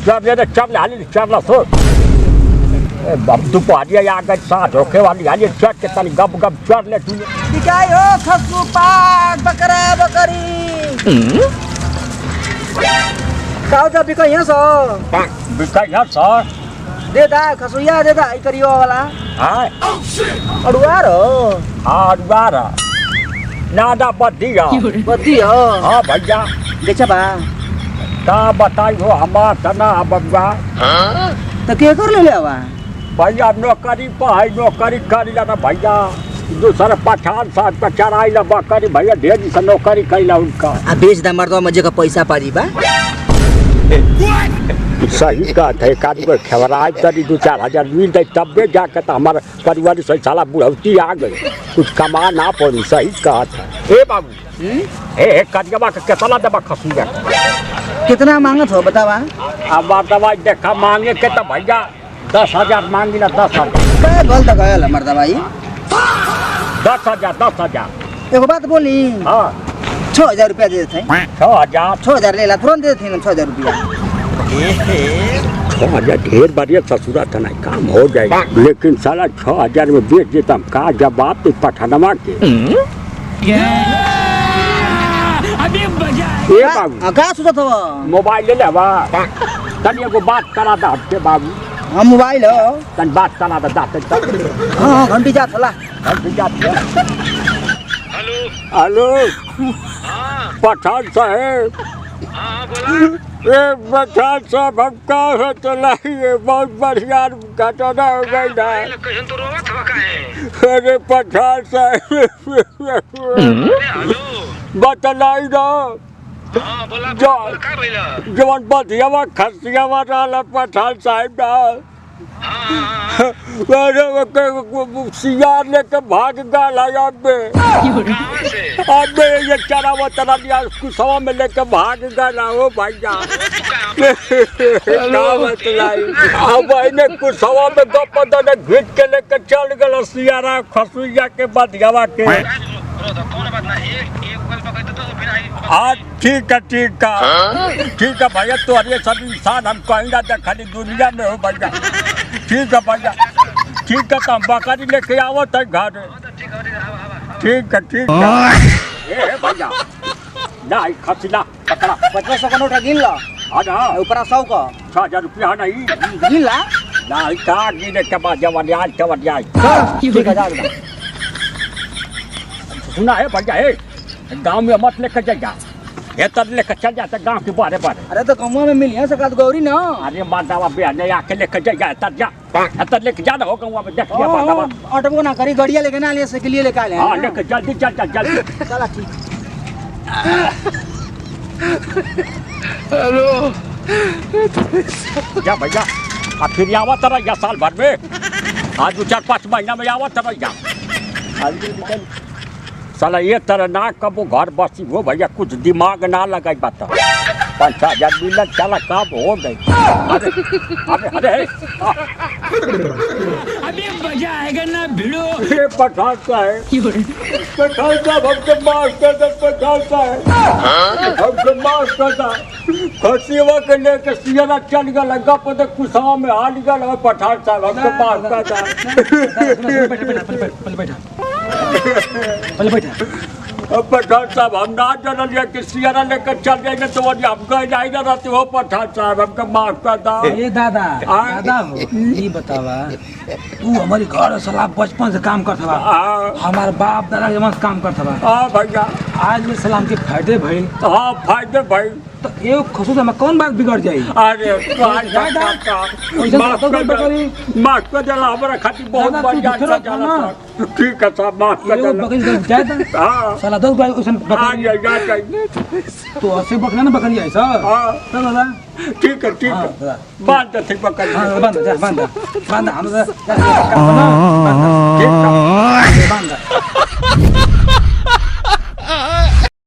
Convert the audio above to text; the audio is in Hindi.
चल हाली चल सो दुपहरिया आ गई साँझ होके वाली हाली चढ़ के तनी गप गप चढ़ ले तू बिकाई हो खसू पाट बकरा बकरी काउ जा बिकाई है सो बिकाई है सर दे दा खसुया दे दा करियो वाला हां अड़ुआ रो हां अड़ुआ रा नादा बद्दी हो हां भैया देखा बा का बताई हो हमार तना बबुआ तो के कर ले लेवा भैया नौकरी पर नौकरी करी ला भैया दूसरा पठान साहब का चराई ला बकरी भैया ढेर सा नौकरी कैला उनका आ बेच दा मर्दवा मजे का पैसा पारी बा सही कहते है कादू को खबराए तरी 2-4 मिल जाए तब जाके तो हमारा परिवार से साला बुढ़ौती आ गई कुछ कमा ना पड़ी सही कहता है ए बाबू ए करियवा के कितना दबा खसूगा कितना मांगत हो बतावा अब दवाई देखा मांगे के तो भैया 10,000 मांगी ना 10,000 का बोल तो गया मर्दा भाई 10,000 एगो बात बोली हाँ 6,000 रुपया दे देते 6,000 ले ला तुरंत दे देते 6,000 रुपया 6,000 ढेर बढ़िया ससुरा था नहीं काम हो जाएगा लेकिन साला 6,000 में बेच देता हम का जवाब तो पठानवा के ए बाबू का सोचत हो मोबाइल ले लेवा तनी एगो बात करा दा हटके बाबू हम मोबाइल हो तनी बात करा दा जाते तक हां घंटी जात हला घंटी जाते हेलो पठान साहब हाँ बोला ए पठान साहब हम का है चलाइए बहुत बढ़िया घटना हो गई ना कहीं तो रोवा था काहे अरे पठान साहब हेलो बतलाई ना हाँ बोला जा का भइला जवन बधियावा खसियावा रहला पठान साहब ना अरे सियार लेके भाग गया अबे कहाँ से अबे ये चरावा तना दिया कुसवा में लेके भाग गया हो भैया अब इन्हें कुसवा में गप ने घीच के लेके चल गया सियारा खसुइया के बधियावा के कौन बात ना एक पल पकड़ तो फिर आई हाँ ठीक है भैया तो अरे सब इंसान हम कहीं ना खाली दुनिया में हो भैया ठीक है भैया ठीक है तो हम बकरी लेके आओ तक घर ठीक है ए भैया ना खसिला पकड़ा 1500 का नोट गिन ला हाँ ना ऊपर 100 का 6,000 रुपया नहीं गिन ला ना का गिने के बाद जवान आज जवान आज ठीक है जा सुना है भैया है गाँव में मत लेकर जाइए ये तब लेकर चल जाते गाँव के बारे बारे अरे तो कमवा में मिली है सकात गौरी ना अरे मातावा बेहा नहीं आके लेकर जाइए तब जा तब लेकर जाना हो गाँव में देख लिया मातावा ऑटो ना करी गड़िया लेके ना ले सके लिए लेके आले हाँ लेकर जल्दी चल जल्दी चला ठीक हेलो जा भैया अब फिर आवा तरह या साल भर में आज 2-4-5 महीना में आवा तरह या साला ये तरह ना कबो घर बसी हो भैया कुछ दिमाग ना लगाई बात 5,000 मिलत चला कब हो गई अरे अभी मजा आएगा ना भिड़ो ये पठान साहब हमसे माफ कर दे पठान साहब हमसे माफ कर दे खसिया के लेके सियारा चल गया गप दे कुसवा में हाल गया पठान साहब हमसे माफ कर दे पहले बैठा अब पठान साहब हम ना जानलिए कि सियारा लेकर चल जाएंगे तो वो हम गए जाए ना रहते हो पठान साहब हमको माफ कर दो ए दादा दादा हो ये बतावा तू हमारी घर सलाह बचपन से काम करता बा हमारे बाप दादा जमा से काम करता बा हाँ भैया आज में सलाम के फायदे भइल हाँ फायदे भाई तो ये खुशू में कौन बात बिगड़ जाई अरे माफ कर देला हमारा खातिर बहुत बढ़िया ठीक है साहब माफ कर ये देला बकरी जाए हाँ साला 10 बार उसन आ बकरी जाइए तो ऐसे बकरा ना बकरी है सर हाँ चल दादा ठीक है हाँ, बांध दे ठीक बकरी हां बांध जा बांध हम ठीक है बांध